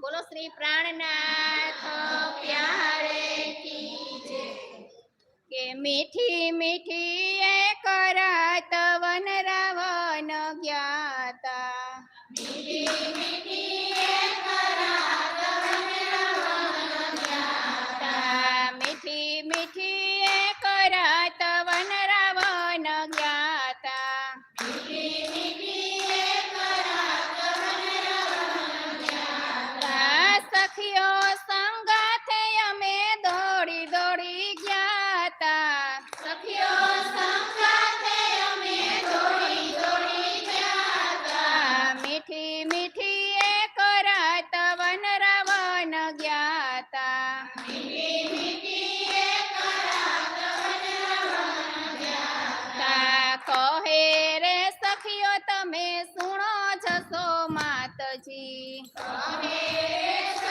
बोलो श्री प्राणनाथ प्यारे की जय। के मीठी मीठी एक रात वन रावण ज्ञाता, मीठी मीठी एक रात वन रावण ज्ञाता, मीठी मीठी एक रात वन रावण ज्ञाता, मीठी मीठी एक रात वन रावण ज्ञाता। सखियो संगाथे अमे दौड़ी दौड़ी ज्ञाता, सखियो संगाथे अमे दौड़ी दौड़ी ज्ञाता, मीठी मीठी एक रात वन रावण ज्ञाता, मीठी मीठी एक रात वन रावण ज्ञाता। कहे रे सखियो तमे सुनो जसो मातजी, कहे रे